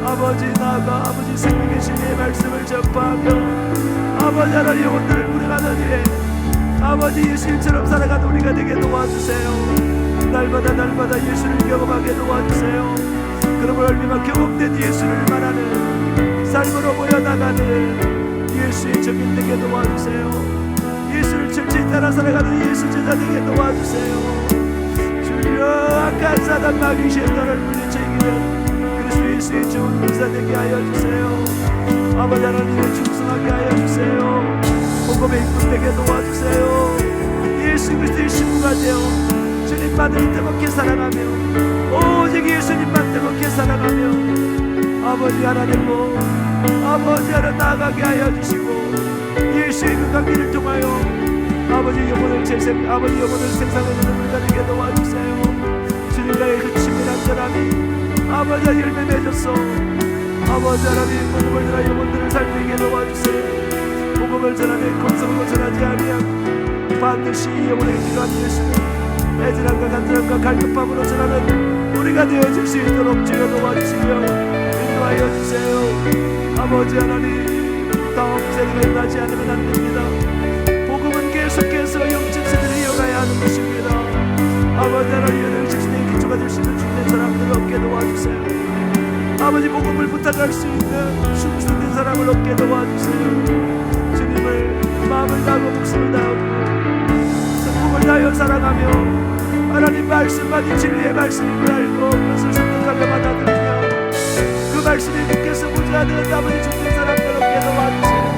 아버지 나아가 아버지 생명의 진리의 말씀을 전파하며 아버지 하나님 영혼들을 구원하는 일에 아버지 예수님처럼 살아가는 우리가 되게 도와주세요. 날마다 예수를 경험하게 도와주세요. 그러므로 얼마나 경험된 예수를 말하는 삶으로 보여나가는 예수의 적인 되게 도와주세요. 예수를 철저히 따라 살아가는 예수 제자 되게 도와주세요. 주여 악한 사단 마귀신 너를 물리쳐 이기는 그리스도 예수의 좋은 군사 되게 하여 주세요. 아버지 하나님의 충성하게 하여 주세요. 복음의 입군 되게 도와주세요. 예수 그리스도의 신부가 되어 주님만을 뜨겁게 사랑하며 오직 예수님만 뜨겁게 사랑하며 아버지 하나님으로 아버지 하나님 나아가게 하여 주시고 예수의 그 강기를 통하여 아버지 영혼을 생상하는 우리가 되게 도와주세요. 주님과의 그 친밀한 전함이 아버지 열매 맺어서 아버지 하나님 복음을 전하 영혼들을 살리게 도와주세요. 복음을 전하는 건성으로 전하지 아니하고 반드시 영혼에게 기도하는 예수는 애절함과 간절함과 갈급함으로 전하는 우리가 되어질 수 있도록 주여 도와주시며 인도하여 주세요. 아버지 하나님 다음 세대가 일어나지 않으면 안 됩니다. 복음은 계속해서 영적 세대를 이어가야 하는 것입니다. 아버지 하나님 영적 세대의 기초가 될 수 있는 주님의 사람들을 얻게 도와주세요. 아버지 복음을 부탁할 수 있는 충성된 사람을 얻게 도와주세요. 주님을 마음을 다하고 목숨을 다하고 성품을 다하여 사랑하며 하나님 말씀만이 진리의 말씀임을 알고 그것을 선택하며 받아들이며 그 말씀이 믿겨서 무지하는 아버지 주님의 사람들 얻게 도와주세요.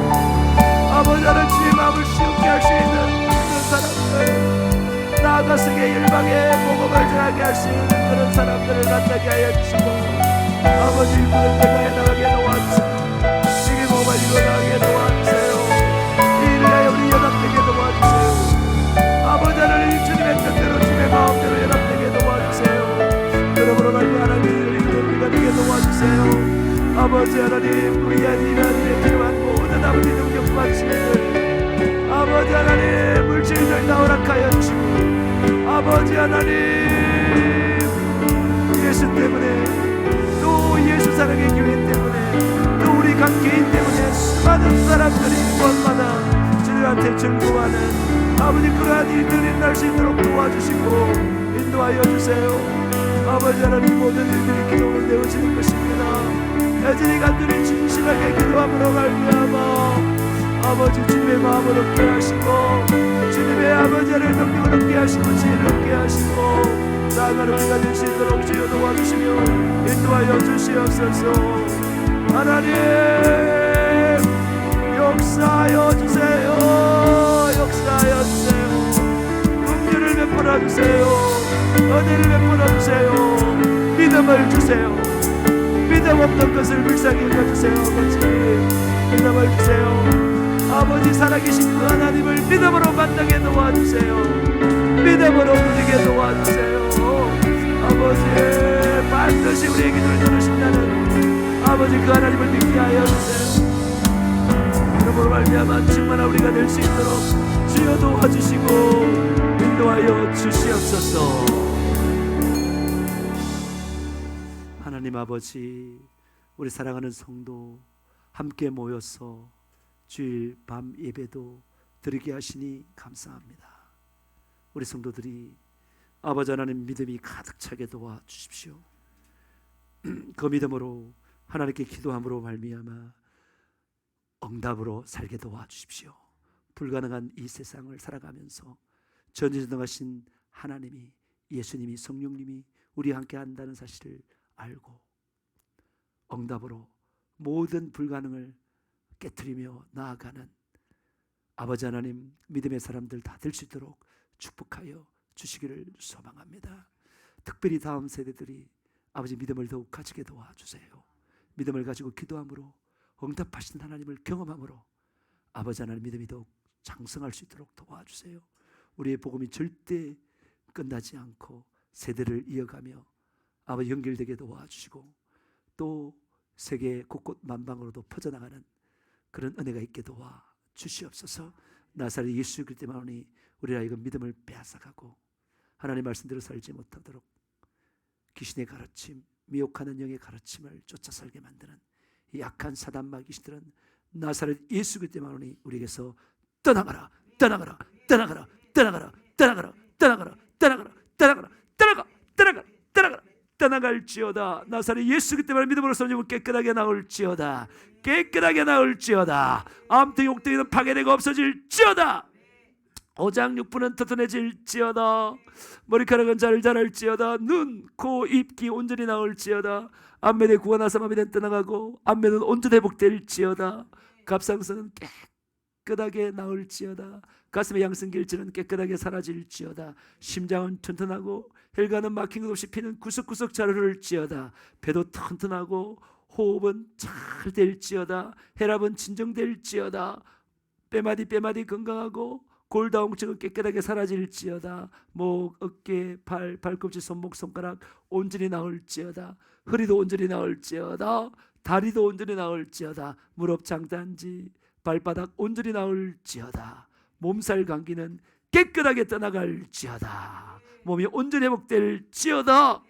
아버지 하나님 주의 마음을 시원케 할 수 있는 그런 사람들 나아가 세계 열방에 복음을 전하게 할 수 있는 그런 사람들을 만나게 하여 주시고 아버지 일꾼을 내가 나가게 도와주세요. 세계 복음을 이루어나가게 도와주세요. 이를 하여 우리 연합되게 도와주세요. 아버지 하나님 주님의 뜻대로 주님의 마음대로 연합되게 도와주세요. 그러므로 하나님을 이끌어 우리가 되게 도와주세요. 아버지 하나님 우리 하나님의 필요한 모든 아버지 능력 받치는 아버지 하나님 물질들 다 허락하여 주시고 아버지 하나님 예수 때문에 또 예수 사랑의 교회 때문에 또 우리 각 개인 때문에 수많은 사람들이 무엇마다 주님한테 즐거워하는 아버지 그러한 일들이 일어날 수 있도록 도와주시고 인도하여 주세요. 아버지 하나님 모든 일들이 기도로 되어지는 것입니다. 애절히 간절히 진실하게 기도함으로 말미암아 아버지 주님의 마음을 얻게 하시고 주님의 아버지 하나님 능력을 얻게 하시고 지혜를 얻게 하시고 나아가는 우리가 될 수 있도록 주여 도와주시며 인도하여 주시옵소서. 하나님 역사하여 주세요. 역사하여 주세요. 긍휼을 베풀어 주세요. 은혜를 베풀어 주세요. 믿음을 주세요. 믿음 없는 것을 불쌍히 여겨주세요. 아버지 믿음을 주세요. 아버지 살아계신 그 하나님을 믿음으로 만나게 도와주세요. 믿음으로 누리게 도와주세요. 아버지 반드시 우리의 기도를 들으신다는 아버지 그 하나님을 믿게 하여 주세요. 그러므로 말미암아 충만한 우리가 될 수 있도록 주여 도와주시고 인도하여 주시옵소서. 하나님 아버지 우리 사랑하는 성도 함께 모여서 주일 밤 예배도 드리게 하시니 감사합니다. 우리 성도들이 아버지 하나님 믿음이 가득 차게 도와주십시오. 그 믿음으로 하나님께 기도함으로 말미암아 응답으로 살게 도와주십시오. 불가능한 이 세상을 살아가면서 전지전능하신 하나님이 예수님이 성령님이 우리와 함께 한다는 사실을 알고 응답으로 모든 불가능을 깨트리며 나아가는 아버지 하나님 믿음의 사람들 다 될 수 있도록 축복하여 주시기를 소망합니다. 특별히 다음 세대들이 아버지 믿음을 더욱 가지게 도와주세요. 믿음을 가지고 기도함으로 응답하신 하나님을 경험함으로 아버지 하나님 믿음이 더욱 장성할 수 있도록 도와주세요. 우리의 복음이 절대 끝나지 않고 세대를 이어가며 아버지 연결되게 도와주시고 또 세계 곳곳 만방으로도 퍼져나가는 그런 은혜가 있게 도와주시옵소서. 나사렛 예수 그리스도만이 우리라 이거 믿음을 빼앗아가고 하나님 말씀대로 살지 못하도록 귀신의 가르침, 미혹하는 영의 가르침을 쫓아 살게 만드는 이 약한 사단 마귀들은 나사렛 예수 그리스도만이 우리에게서 떠나가라, 떠나가라, 떠나가라, 떠나가라, 떠나가라, 떠나가라, 떠나가라, 떠나가라, 떠나가, 떠나가, 떠나가라, 떠나갈지어다. 나사렛 예수 그리스도를 믿음으로 섬기면 깨끗하게 나올지어다. 깨끗하게 나올지어다. 암튼 욕되기는 파괴되고 없어질지어다. 오장육부는 튼튼해질지어다. 머리카락은 잘 자랄지어다. 눈, 코, 입, 귀 온전히 나올지어다. 안면의 구가 나사마비는 떠나가고 안면은 온전히 회복될지어다. 갑상선은 깨끗하게 나올지어다. 가슴의 양성길질은 깨끗하게 사라질지어다. 심장은 튼튼하고 혈관은 막힌 것 없이 피는 구석구석 잘 흐를지어다. 배도 튼튼하고 호흡은 잘 될지어다. 혈압은 진정될지어다. 뼈마디 건강하고 골다공증은 깨끗하게 사라질지어다. 목, 어깨, 발, 발꿈치, 손목, 손가락 온전히 나올지어다. 허리도 온전히 나올지어다. 다리도 온전히 나올지어다. 무릎, 장단지, 발바닥 온전히 나올지어다. 몸살, 감기는 깨끗하게 떠나갈지어다. 몸이 온전히 회복될지어다.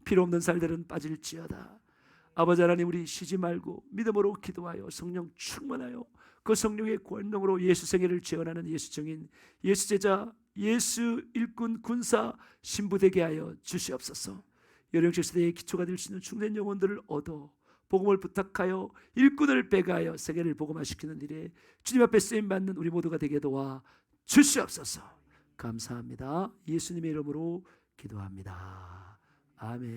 필요 없는 살들은 빠질지어다. 아버지 하나님, 우리 쉬지 말고 믿음으로 기도하여 성령 충만하여 그 성령의 권능으로 예수 생애를 재현하는 예수 증인, 예수 제자, 예수 일꾼 군사 신부 되게 하여 주시옵소서. 여령식 시대의 기초가 될 수 있는 충된 영혼들을 얻어 복음을 부탁하여 일꾼을 배가하여 세계를 복음화시키는 일에 주님 앞에 쓰임받는 우리 모두가 되게 도와 주시옵소서. 감사합니다. 예수님의 이름으로 기도합니다. 아멘.